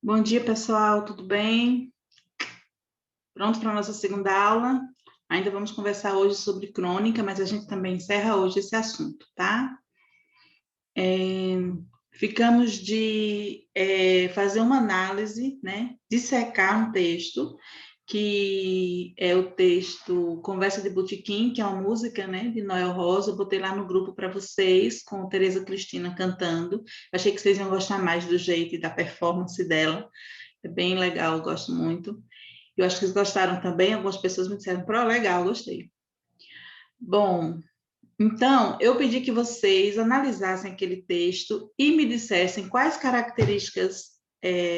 Bom dia, pessoal, tudo bem? Pronto para a nossa segunda aula? Ainda vamos conversar hoje sobre crônica, mas a gente também encerra hoje esse assunto, tá? Ficamos de fazer uma análise, né? Dissecar um texto, que é o texto Conversa de Botequim, que é uma música, né, de Noel Rosa. Eu botei lá no grupo para vocês, com Tereza Cristina cantando. Achei que vocês iam gostar mais do jeito e da performance dela. É bem legal, eu gosto muito. Eu acho que eles gostaram também, algumas pessoas me disseram, pro, legal, gostei. Bom, então, eu pedi que vocês analisassem aquele texto e me dissessem quais características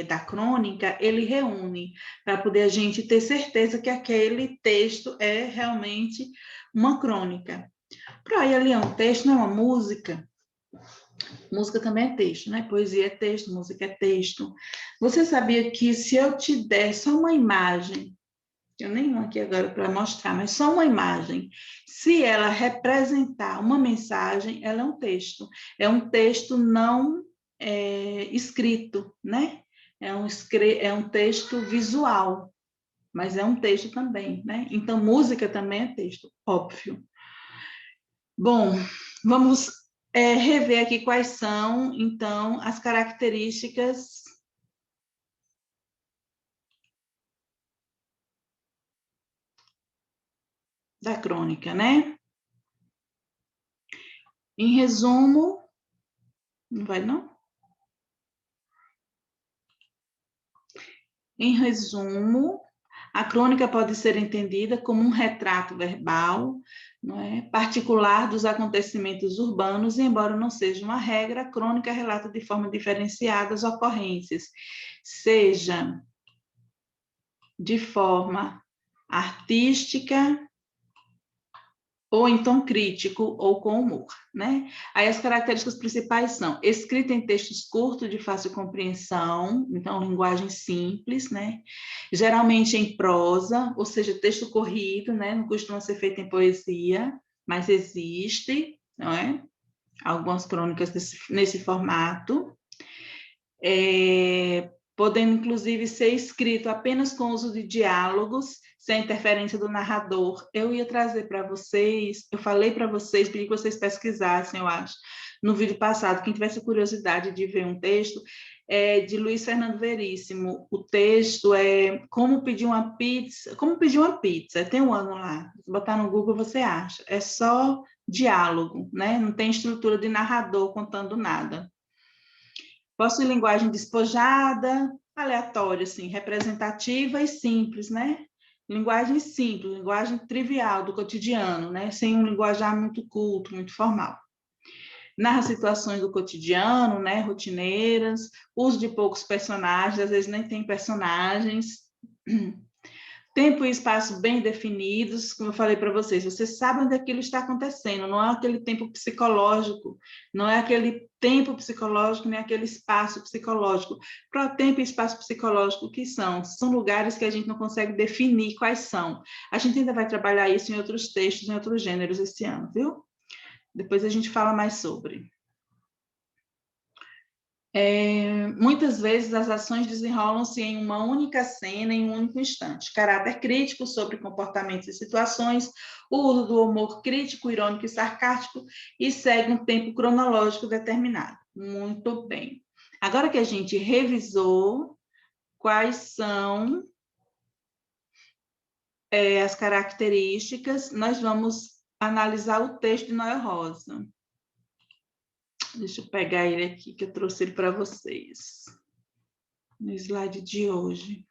da crônica ele reúne, para poder a gente ter certeza que aquele texto é realmente uma crônica. Para aí, ali é um texto, não é uma música. Música também é texto, né? Poesia é texto, música é texto. Você sabia que se eu te der só uma imagem, eu nem aqui agora para mostrar, mas só uma imagem, se ela representar uma mensagem, ela é um texto não escrito, né? É um texto visual, mas é um texto também, né? Então, música também é texto, óbvio. Bom, vamos rever aqui quais são, então, as características da crônica, né? Em resumo, não vai não? Em resumo, a crônica pode ser entendida como um retrato verbal, não é, particular dos acontecimentos urbanos, e embora não seja uma regra, a crônica relata de forma diferenciada as ocorrências, seja de forma artística, ou em tom crítico ou com humor, né? Aí as características principais são escrita em textos curtos de fácil compreensão, então linguagem simples, né? Geralmente em prosa, ou seja, texto corrido, né? Não costuma ser feito em poesia, mas existe, não é? Algumas crônicas nesse formato. Podendo inclusive ser escrito apenas com uso de diálogos, sem interferência do narrador. Eu ia trazer para vocês, eu falei para vocês, pedi que vocês pesquisassem, eu acho, no vídeo passado, quem tivesse curiosidade de ver um texto, de Luiz Fernando Veríssimo. O texto é Como Pedir uma Pizza, Como Pedir uma Pizza, tem um ano lá, se botar no Google você acha, é só diálogo, né? Não tem estrutura de narrador contando nada. Possui linguagem despojada, aleatória, assim, representativa e simples, né? Linguagem simples, linguagem trivial do cotidiano, né? Sem um linguajar muito culto, muito formal. Narra situações do cotidiano, né? Rotineiras, uso de poucos personagens, às vezes nem tem personagens. Tempo e espaço bem definidos, como eu falei para vocês, você sabe onde aquilo está acontecendo, não é aquele tempo psicológico, não é aquele tempo psicológico, nem aquele espaço psicológico. Para o tempo e espaço psicológico, o que são? São lugares que a gente não consegue definir quais são. A gente ainda vai trabalhar isso em outros textos, em outros gêneros esse ano, viu? Depois a gente fala mais sobre. Muitas vezes as ações desenrolam-se em uma única cena, em um único instante. Caráter crítico sobre comportamentos e situações, o uso do humor crítico, irônico e sarcástico, e segue um tempo cronológico determinado. Muito bem. Agora que a gente revisou quais são as características, nós vamos analisar o texto de Noel Rosa. Deixa eu pegar ele aqui, que eu trouxe ele para vocês. No slide de hoje.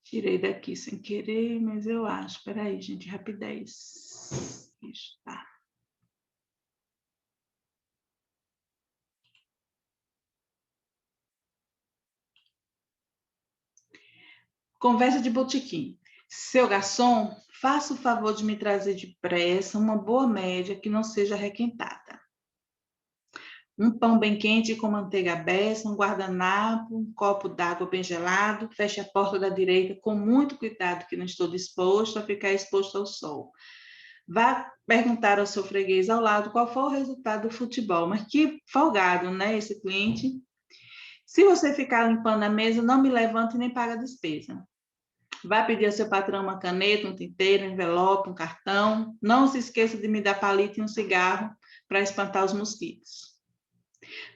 Tirei daqui sem querer, mas eu acho. Espera aí, gente, rapidez. Está. Conversa de botequim. Seu garçom, faça o favor de me trazer depressa uma boa média que não seja requentada. um pão bem quente com manteiga abessa, um guardanapo, um copo d'água bem gelado, feche a porta da direita com muito cuidado, que não estou disposto a ficar exposto ao sol. Vá perguntar ao seu freguês ao lado qual foi o resultado do futebol. Mas que folgado, né, esse cliente? Se você ficar limpando a mesa, não me levante nem pague a despesa. Vai pedir ao seu patrão uma caneta, um tinteiro, um envelope, um cartão. Não se esqueça de me dar palito e um cigarro para espantar os mosquitos.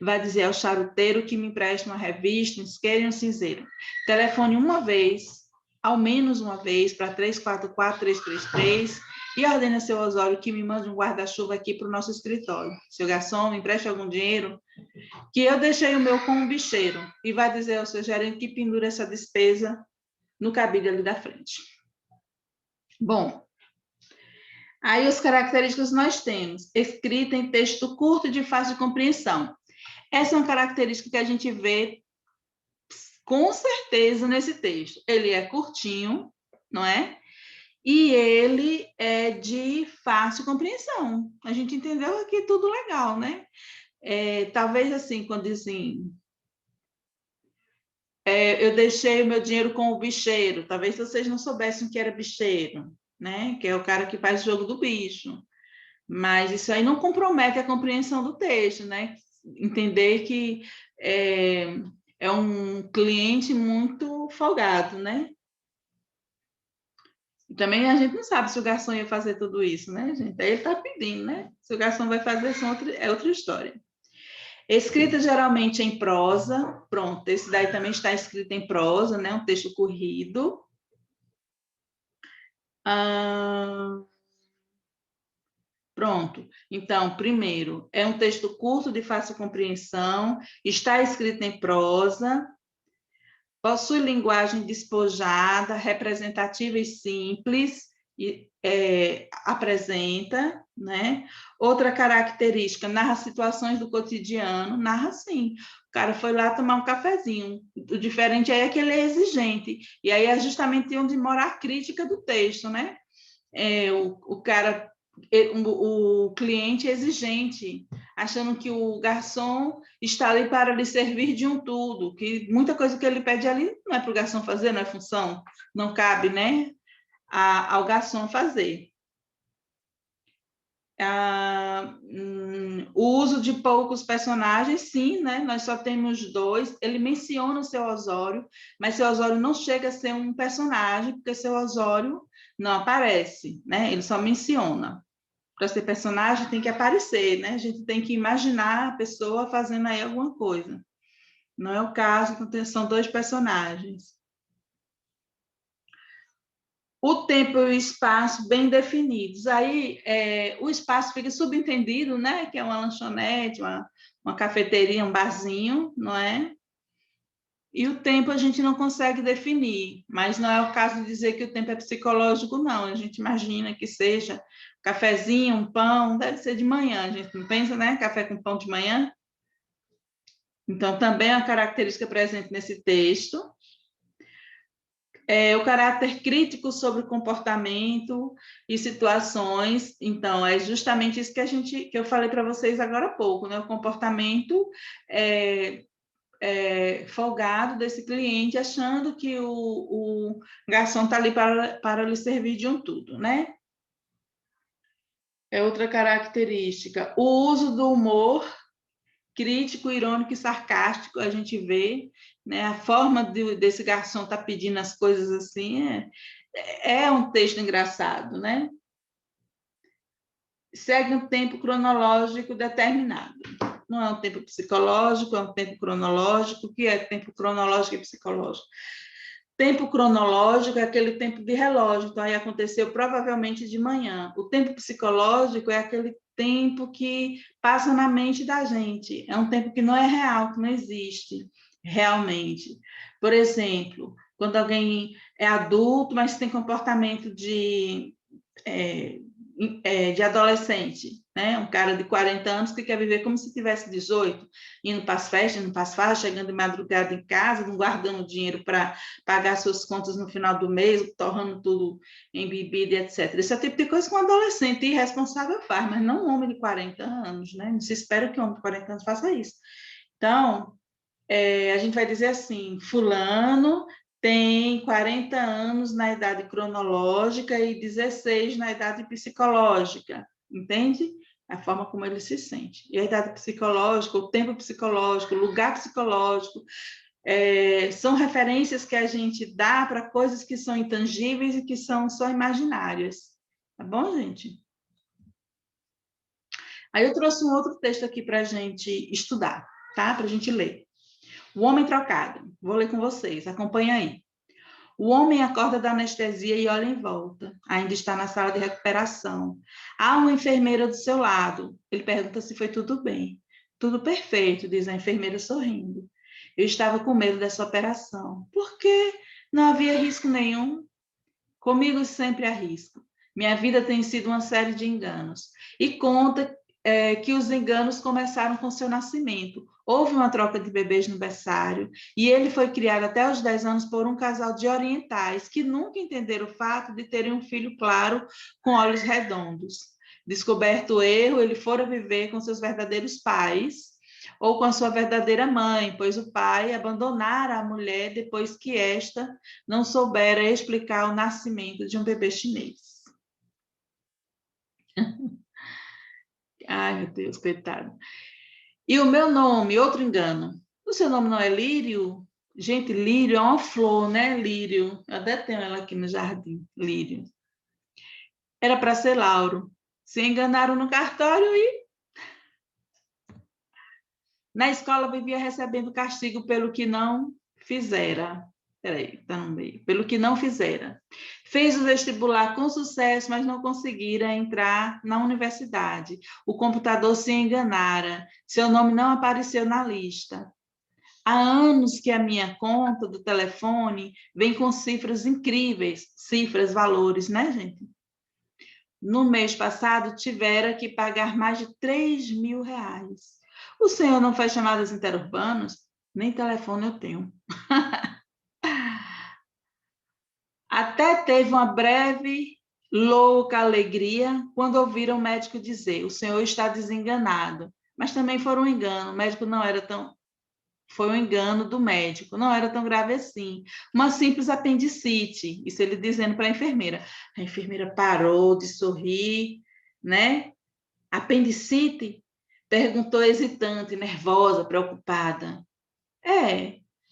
Vai dizer ao charuteiro que me empreste uma revista, um isqueiro e um cinzeiro. Telefone uma vez, ao menos uma vez, para 344-333 e ordene a seu Osório que me mande um guarda-chuva aqui para o nosso escritório. Seu garçom, me empreste algum dinheiro, que eu deixei o meu com um bicheiro. E vai dizer ao seu gerente que pendura essa despesa no cabide ali da frente. Bom, aí as características nós temos. Escrita em texto curto e de fácil compreensão. Essa é uma característica que a gente vê com certeza nesse texto. Ele é curtinho, não é? E ele é de fácil compreensão. A gente entendeu aqui tudo legal, né? Talvez assim, quando dizem... eu deixei o meu dinheiro com o bicheiro. Talvez vocês não soubessem o que era bicheiro, né? Que é o cara que faz o jogo do bicho. Mas isso aí não compromete a compreensão do texto, né? Entender que é um cliente muito folgado, né? E também a gente não sabe se o garçom ia fazer tudo isso, né, gente? Aí ele está pedindo, né? Se o garçom vai fazer, isso é outra história. Escrita geralmente em prosa, pronto, esse daí também está escrito em prosa, né? Um texto corrido. Pronto. Então, primeiro, é um texto curto de fácil compreensão, está escrito em prosa, possui linguagem despojada, representativa e simples, e apresenta, né? Outra característica, narra situações do cotidiano, narra sim. O cara foi lá tomar um cafezinho. O diferente aí é que ele é exigente. E aí é justamente onde mora a crítica do texto, né? O cara, o cliente exigente, achando que o garçom está ali para lhe servir de um tudo, que muita coisa que ele pede ali não é para o garçom fazer, não é função, não cabe, né, ao garçom fazer. O uso de poucos personagens, sim, né? Nós só temos 2. Ele menciona o seu Osório, mas seu Osório não chega a ser um personagem, porque seu Osório não aparece, né? Ele só menciona. Para ser personagem tem que aparecer, né? A gente tem que imaginar a pessoa fazendo aí alguma coisa. Não é o caso, são 2 personagens. O tempo e o espaço bem definidos. Aí o espaço fica subentendido, né? Que é uma lanchonete, uma cafeteria, um barzinho, não é? E o tempo a gente não consegue definir, mas não é o caso de dizer que o tempo é psicológico, não. A gente imagina que seja cafezinho, um pão, deve ser de manhã. A gente não pensa, né? Café com pão de manhã. Então, também é uma característica presente nesse texto. O caráter crítico sobre o comportamento e situações. Então, é justamente isso que eu falei para vocês agora há pouco, né? O comportamento folgado desse cliente, achando que o garçom está ali para lhe servir de um tudo, né? É outra característica. O uso do humor crítico, irônico e sarcástico, a gente vê, né? A forma desse garçom estar pedindo as coisas assim é um texto engraçado, né? Segue um tempo cronológico determinado. Não é um tempo psicológico, é um tempo cronológico. O que é tempo cronológico e psicológico? Tempo cronológico é aquele tempo de relógio, então aí aconteceu provavelmente de manhã. O tempo psicológico é aquele tempo que passa na mente da gente, é um tempo que não é real, que não existe realmente. Por exemplo, quando alguém é adulto, mas tem comportamento de adolescente, né? Um cara de 40 anos que quer viver como se tivesse 18, indo para as festas, indo para as farras, chegando de madrugada em casa, não guardando dinheiro para pagar suas contas no final do mês, torrando tudo em bebida, etc. Esse é o tipo de coisa que um adolescente irresponsável faz, mas não um homem de 40 anos, né? Não se espera que um homem de 40 anos faça isso. Então, a gente vai dizer assim, fulano tem 40 anos na idade cronológica e 16 na idade psicológica, entende? A forma como ele se sente. E a idade psicológica, o tempo psicológico, o lugar psicológico, são referências que a gente dá para coisas que são intangíveis e que são só imaginárias. Tá bom, gente? Aí eu trouxe um outro texto aqui para a gente estudar, tá? Para a gente ler. O Homem Trocado. Vou ler com vocês, acompanha aí. O homem acorda da anestesia e olha em volta. Ainda está na sala de recuperação. Há uma enfermeira do seu lado. Ele pergunta se foi tudo bem. Tudo perfeito, diz a enfermeira sorrindo. Eu estava com medo dessa operação. Por quê? Não havia risco nenhum. Comigo sempre há risco. Minha vida tem sido uma série de enganos. E conta que os enganos começaram com seu nascimento. Houve uma troca de bebês no berçário e ele foi criado até os 10 anos por um casal de orientais que nunca entenderam o fato de terem um filho claro com olhos redondos. Descoberto o erro, ele fora viver com seus verdadeiros pais ou com a sua verdadeira mãe, pois o pai abandonara a mulher depois que esta não soubera explicar o nascimento de um bebê chinês. Ai, meu Deus, coitado. E o meu nome, outro engano. O seu nome não é Lírio? Gente, lírio é uma flor, né? Lírio. Eu até tenho ela aqui no jardim, lírio. Era para ser Lauro. Se enganaram no cartório e na escola vivia recebendo castigo pelo que não fizera. Peraí, tá no meio. Pelo que não fizera. Fez o vestibular com sucesso, mas não conseguira entrar na universidade. O computador se enganara. Seu nome não apareceu na lista. Há anos que a minha conta do telefone vem com cifras incríveis, cifras, valores, né, gente? No mês passado, tivera que pagar mais de 3.000 reais. O senhor não faz chamadas interurbanas? Nem telefone eu tenho. Até teve uma breve, louca alegria quando ouviram o médico dizer: o senhor está desenganado. Mas também foi um engano. O médico não era tão. Foi um engano do médico, não era tão grave assim. Uma simples apendicite. Isso ele dizendo para a enfermeira. A enfermeira parou de sorrir, né? Apendicite? Perguntou hesitante, nervosa, preocupada.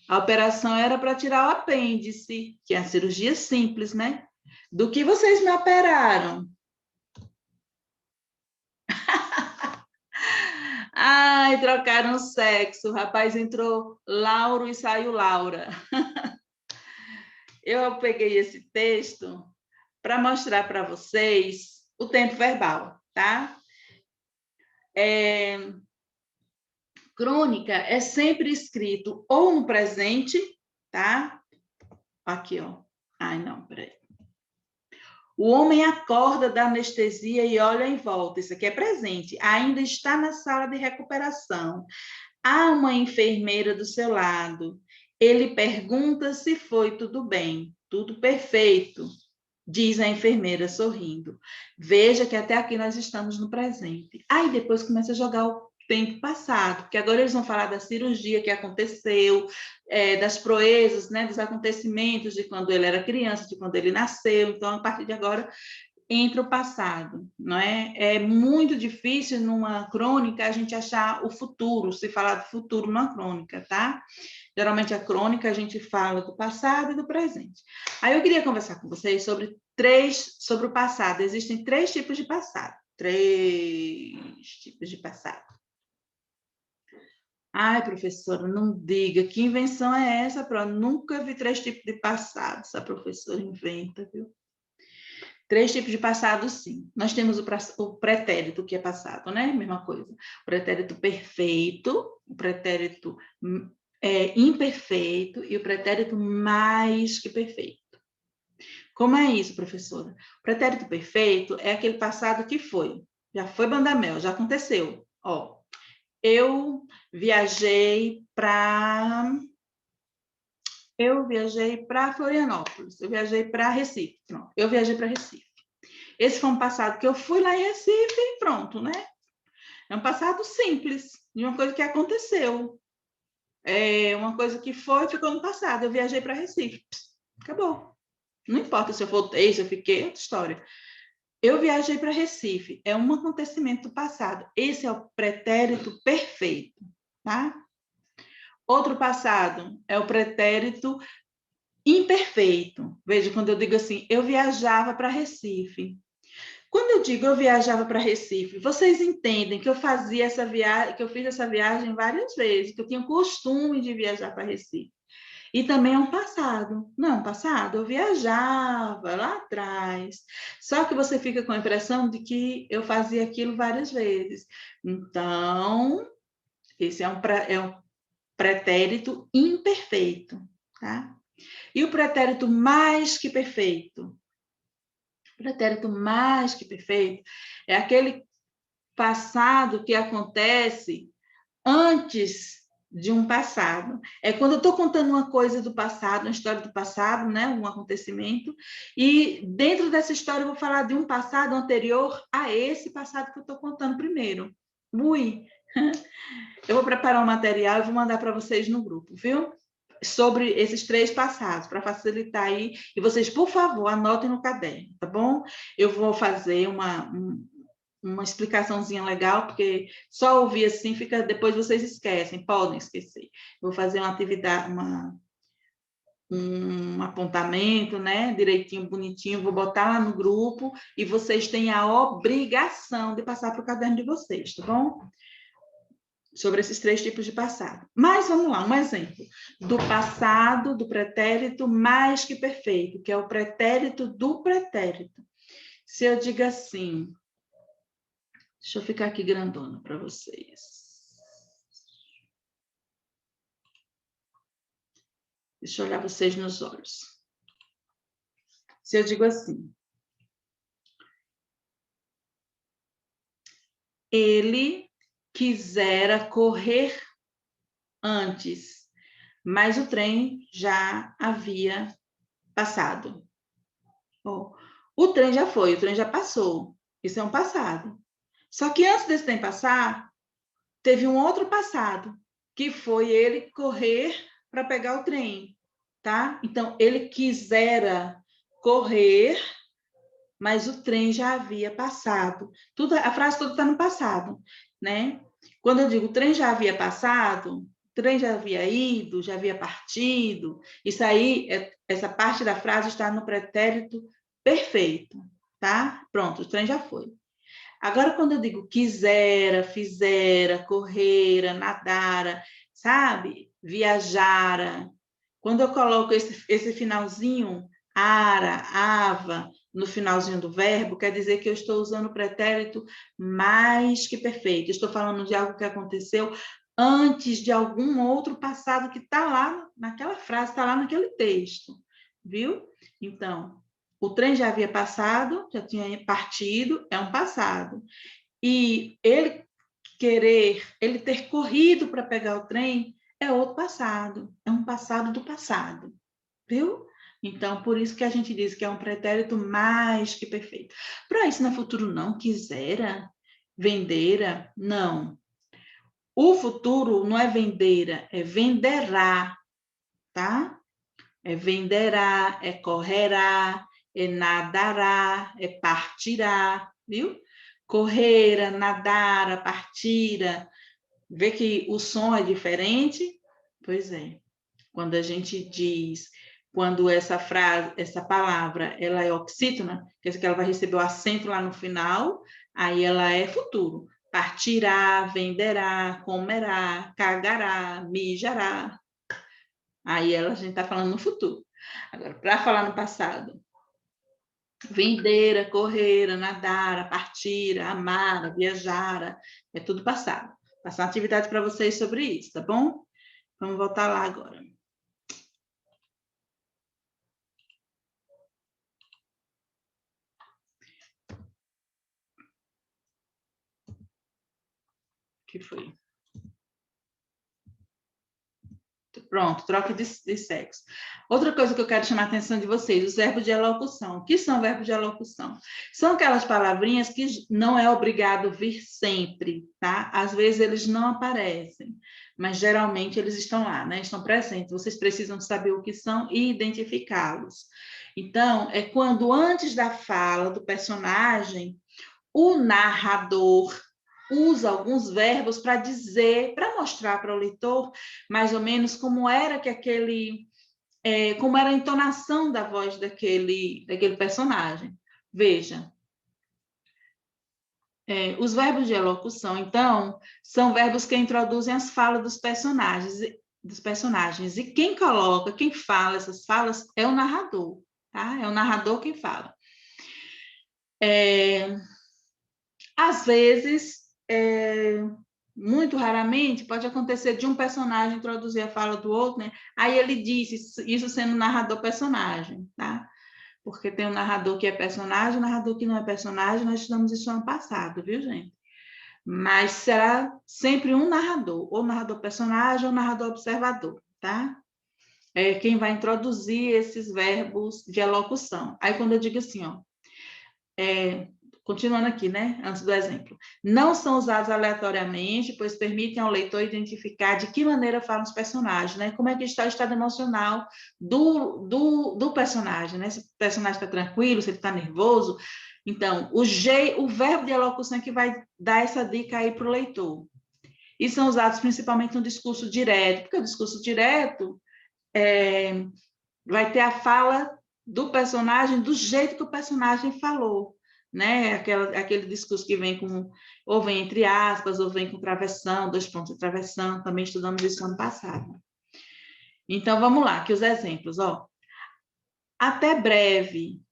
A operação era para tirar o apêndice, que é a cirurgia simples, né? Do que vocês me operaram? Ai, trocaram o sexo. O rapaz entrou Lauro e saiu Laura. Eu peguei esse texto para mostrar para vocês o tempo verbal, tá? Crônica é sempre escrito ou no presente, tá? Aqui, ó. Ai, não, peraí. O homem acorda da anestesia e olha em volta. Isso aqui é presente. Ainda está na sala de recuperação. Há uma enfermeira do seu lado. Ele pergunta se foi tudo bem. Tudo perfeito, diz a enfermeira sorrindo. Veja que até aqui nós estamos no presente. Aí depois começa a jogar o tempo passado, porque agora eles vão falar da cirurgia que aconteceu, das proezas, né, dos acontecimentos de quando ele era criança, de quando ele nasceu. Então, a partir de agora, entra o passado, não é? É muito difícil numa crônica a gente achar o futuro, se falar do futuro numa crônica, tá? Geralmente a crônica a gente fala do passado e do presente. Aí eu queria conversar com vocês sobre o passado. Existem 3 tipos de passado. 3 tipos de passado. Ai, professora, não diga, que invenção é essa? Nunca vi 3 tipos de passado. Essa professora inventa, viu? 3 tipos de passado, sim. Nós temos o pretérito, que é passado, né? Mesma coisa. O pretérito perfeito, o pretérito imperfeito e o pretérito mais que perfeito. Como é isso, professora? O pretérito perfeito é aquele passado que foi. Já foi Bandamel, já aconteceu. Ó, eu viajei para Florianópolis, eu viajei para Recife. Pronto, eu viajei para Recife. Esse foi um passado que eu fui lá em Recife e pronto, né? É um passado simples, de uma coisa que aconteceu. É uma coisa que ficou no passado. Eu viajei para Recife. Acabou. Não importa se eu voltei, se eu fiquei, outra história. Eu viajei para Recife. É um acontecimento do passado. Esse é o pretérito perfeito, tá? Outro passado é o pretérito imperfeito. Veja, quando eu digo assim, eu viajava para Recife. Quando eu digo eu viajava para Recife, vocês entendem que eu fazia essa viagem, que eu fiz essa viagem várias vezes, que eu tinha costume de viajar para Recife. E também é um passado. Não, passado, eu viajava lá atrás. Só que você fica com a impressão de que eu fazia aquilo várias vezes. Então, esse é um pretérito imperfeito, tá? E o pretérito mais que perfeito? O pretérito mais que perfeito é aquele passado que acontece antes de um passado. É quando eu estou contando uma coisa do passado, uma história do passado, né? Um acontecimento, e dentro dessa história eu vou falar de um passado anterior a esse passado que eu estou contando primeiro. Ui! Eu vou preparar um material e vou mandar para vocês no grupo, viu? Sobre esses 3 passados, para facilitar aí. E vocês, por favor, anotem no caderno, tá bom? Eu vou fazer uma explicaçãozinha legal, porque só ouvir assim fica, depois vocês esquecem, podem esquecer. Vou fazer uma atividade, um apontamento, né, direitinho, bonitinho, vou botar lá no grupo e vocês têm a obrigação de passar para o caderno de vocês, tá bom? Sobre esses 3 tipos de passado. Mas vamos lá, um exemplo do passado, do pretérito mais que perfeito, que é o pretérito do pretérito. Se eu digo assim, deixa eu ficar aqui grandona para vocês. Deixa eu olhar vocês nos olhos. Se eu digo assim, ele quisera correr antes, mas o trem já havia passado. Oh, o trem já foi, o trem já passou. Isso é um passado. Só que antes desse trem passar, teve um outro passado, que foi ele correr para pegar o trem, tá? Então, ele quisera correr, mas o trem já havia passado. Tudo, a frase toda está no passado, né? Quando eu digo o trem já havia passado, o trem já havia ido, já havia partido, isso aí, essa parte da frase está no pretérito perfeito, tá? Pronto, o trem já foi. Agora, quando eu digo quisera, fizera, correra, nadara, sabe? Viajara. Quando eu coloco esse finalzinho, ara, ava, no finalzinho do verbo, quer dizer que eu estou usando o pretérito mais que perfeito. Estou falando de algo que aconteceu antes de algum outro passado que está lá naquela frase, está lá naquele texto, viu? Então, o trem já havia passado, já tinha partido, é um passado. E ele ter corrido para pegar o trem é outro passado, é um passado do passado, viu? Então, por isso que a gente diz que é um pretérito mais que perfeito. Para isso, no futuro, não quisera, vendera, não. O futuro não é vendera, é venderá, tá? É venderá, é correrá, é nadará, é partirá, viu? Correra, nadara, partira. Vê que o som é diferente? Pois é. Quando a gente diz, quando essa frase, essa palavra, ela é oxítona, quer dizer que ela vai receber o acento lá no final, aí ela é futuro. Partirá, venderá, comerá, cagará, mijará. Aí a gente está falando no futuro. Agora, para falar no passado, vendera, correra, nadara, partira, amara, viajara, é tudo passado. Passar uma atividade para vocês sobre isso, tá bom? Vamos voltar lá agora. que foi? Pronto, troca de sexo. Outra coisa que eu quero chamar a atenção de vocês, os verbos de elocução. O que são verbos de elocução? São aquelas palavrinhas que não é obrigado vir sempre, tá? Às vezes eles não aparecem, mas geralmente eles estão lá, né? Estão presentes. Vocês precisam saber o que são e identificá-los. Então, é quando antes da fala do personagem, o narrador usa alguns verbos para dizer, para mostrar para o leitor mais ou menos como era como era a entonação da voz daquele personagem. Veja, os verbos de elocução, então, são verbos que introduzem as falas dos personagens. E quem fala essas falas é o narrador, tá? É o narrador quem fala. Às vezes, muito raramente, pode acontecer de um personagem introduzir a fala do outro, né? Aí ele diz isso sendo narrador-personagem, tá? Porque tem um narrador que é personagem, um narrador que não é personagem, nós estudamos isso ano passado, viu, gente? Mas será sempre um narrador, ou narrador-personagem ou narrador-observador, tá? É quem vai introduzir esses verbos de elocução. Aí, quando eu digo assim, ó, continuando aqui, né? Antes do exemplo. Não são usados aleatoriamente, pois permitem ao leitor identificar de que maneira falam os personagens, né? Como é que está o estado emocional do personagem, né? Se o personagem está tranquilo, se ele está nervoso. Então, o verbo de elocução é que vai dar essa dica aí para o leitor. E são usados principalmente no discurso direto, porque o discurso direto vai ter a fala do personagem do jeito que o personagem falou, né? Aquele discurso que vem ou vem entre aspas, ou vem com travessão, 2 pontos de travessão, também estudamos isso ano passado. Então, vamos lá, aqui os exemplos, ó. Até breve,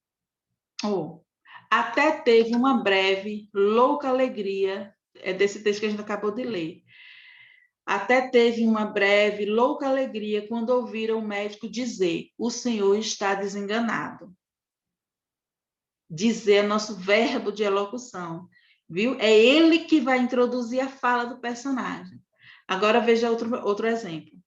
até teve uma breve, louca alegria, é desse texto que a gente acabou de ler. Até teve uma breve, louca alegria quando ouviram o médico dizer: o senhor está desenganado. Dizer é nosso verbo de elocução, viu? É ele que vai introduzir a fala do personagem. Agora veja outro exemplo.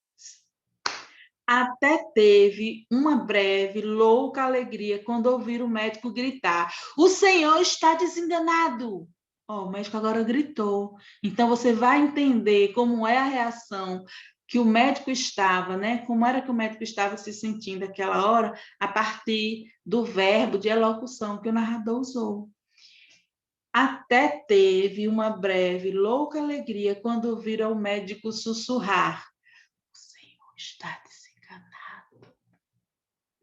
Até teve uma breve, louca alegria quando ouviram o médico gritar: o senhor está desenganado. O médico agora gritou. Então, você vai entender como é a reação que o médico estava, né? Como era que o médico estava se sentindo naquela hora, a partir do verbo de elocução que o narrador usou. Até teve uma breve, louca alegria quando ouviram o médico sussurrar: o senhor está desenganado.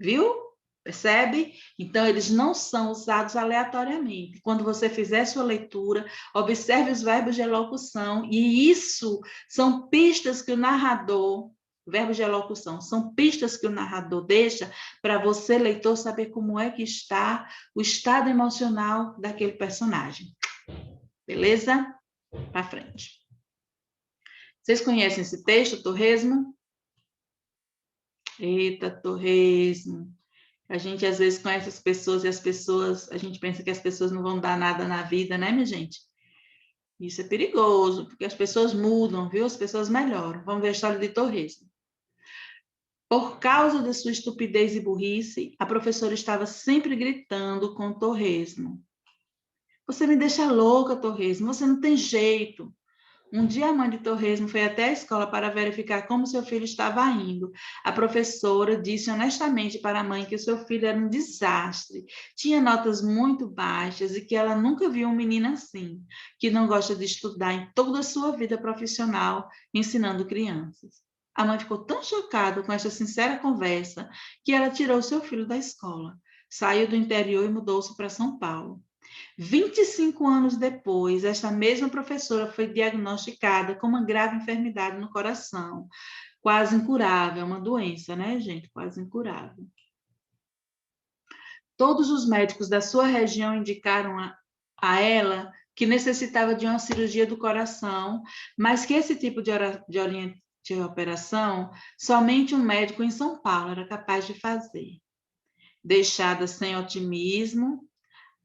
Viu? Percebe? Então, eles não são usados aleatoriamente. Quando você fizer sua leitura, observe os verbos de elocução, e isso são pistas que o narrador, verbos de elocução, são pistas que o narrador deixa para você, leitor, saber como é que está o estado emocional daquele personagem. Beleza? Para frente. Vocês conhecem esse texto, Torresmo? Eita, Torresmo. A gente às vezes conhece as pessoas e a gente pensa que as pessoas não vão dar nada na vida, né, minha gente? Isso é perigoso, porque as pessoas mudam, viu? As pessoas melhoram. Vamos ver a história de Torresmo. Por causa de sua estupidez e burrice, a professora estava sempre gritando com Torresmo. Você me deixa louca, Torresmo, você não tem jeito. Um dia a mãe de Torresmo foi até a escola para verificar como seu filho estava indo. A professora disse honestamente para a mãe que o seu filho era um desastre, tinha notas muito baixas e que ela nunca viu um menino assim, que não gosta de estudar em toda a sua vida profissional, ensinando crianças. A mãe ficou tão chocada com esta sincera conversa que ela tirou seu filho da escola, saiu do interior e mudou-se para São Paulo. 25 anos depois, esta mesma professora foi diagnosticada com uma grave enfermidade no coração, quase incurável, uma doença, né, gente? Quase incurável. Todos os médicos da sua região indicaram a ela que necessitava de uma cirurgia do coração, mas que esse tipo de operação somente um médico em São Paulo era capaz de fazer. Deixada sem otimismo,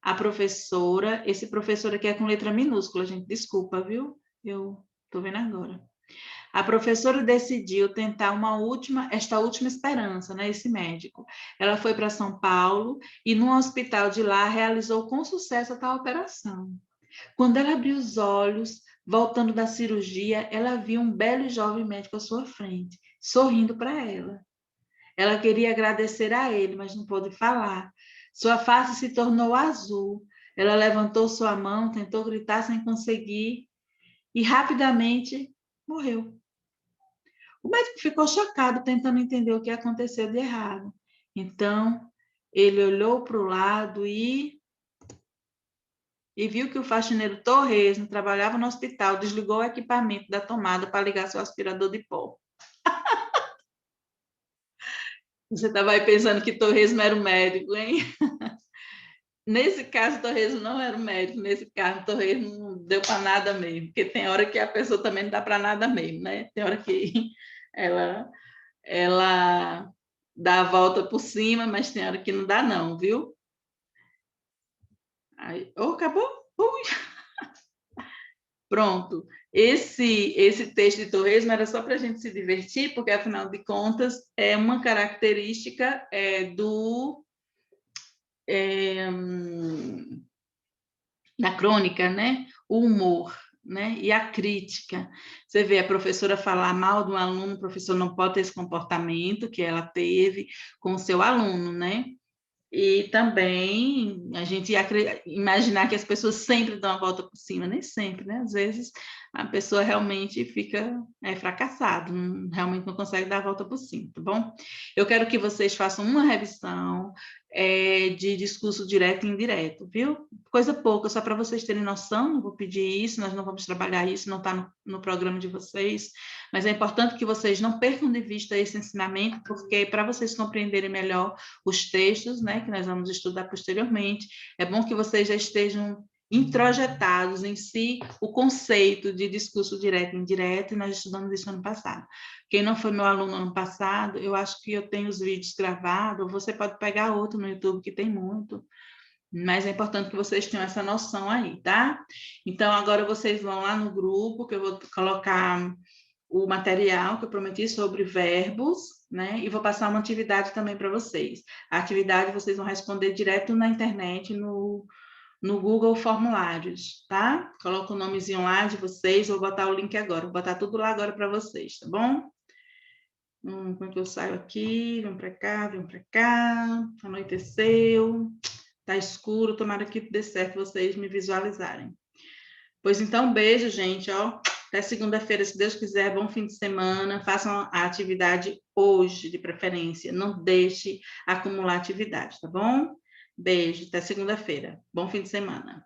a professora, esse professor aqui é com letra minúscula, gente, desculpa, viu? Eu Estou vendo agora. A professora decidiu tentar esta última esperança, né, esse médico. Ela foi para São Paulo e no hospital de lá realizou com sucesso a tal operação. Quando ela abriu os olhos, voltando da cirurgia, ela viu um belo e jovem médico à sua frente, sorrindo para ela. Ela queria agradecer a ele, mas não pôde falar. Sua face se tornou azul. Ela levantou sua mão, tentou gritar sem conseguir e rapidamente morreu. O médico ficou chocado, tentando entender o que aconteceu de errado. Então, ele olhou para o lado e viu que o faxineiro Torresmo trabalhava no hospital, desligou o equipamento da tomada para ligar seu aspirador de pó. Você estava aí pensando que Torresmo era o médico, hein? Nesse caso, Torresmo não era o médico, nesse caso, Torresmo não deu para nada mesmo, porque tem hora que a pessoa também não dá para nada mesmo, né? Tem hora que ela dá a volta por cima, mas tem hora que não dá não, viu? Aí, acabou? Ui. Pronto. Esse texto de Torresmo era só para a gente se divertir, porque, afinal de contas, é uma característica da crônica, né? O humor, né? E a crítica. Você vê a professora falar mal de um aluno, o professor não pode ter esse comportamento que ela teve com o seu aluno, né? E também a gente imaginar que as pessoas sempre dão a volta por cima, nem sempre, né? Às vezes a pessoa realmente fica fracassada, realmente não consegue dar a volta por cima, tá bom? Eu quero que vocês façam uma revisão de discurso direto e indireto, viu? Coisa pouca, só para vocês terem noção, não vou pedir isso, nós não vamos trabalhar isso, não está no programa de vocês, mas é importante que vocês não percam de vista esse ensinamento, porque para vocês compreenderem melhor os textos, né, que nós vamos estudar posteriormente, é bom que vocês já estejam introjetados em si o conceito de discurso direto e indireto, e nós estudamos isso ano passado. Quem não foi meu aluno ano passado, eu acho que eu tenho os vídeos gravados, você pode pegar outro no YouTube, que tem muito, mas é importante que vocês tenham essa noção aí, tá? Então, agora vocês vão lá no grupo, que eu vou colocar o material que eu prometi sobre verbos, né? E vou passar uma atividade também para vocês. A atividade vocês vão responder direto na internet, no Google Formulários, tá? Coloca o nomezinho lá de vocês, vou botar o link agora, vou botar tudo lá agora para vocês, tá bom? Como é que eu saio aqui? Vem para cá, anoiteceu, tá escuro, tomara que dê certo vocês me visualizarem. Pois então, beijo, gente, ó. Até segunda-feira, se Deus quiser, bom fim de semana. Façam a atividade hoje, de preferência. Não deixe acumular atividade, tá bom? Beijo, até segunda-feira. Bom fim de semana.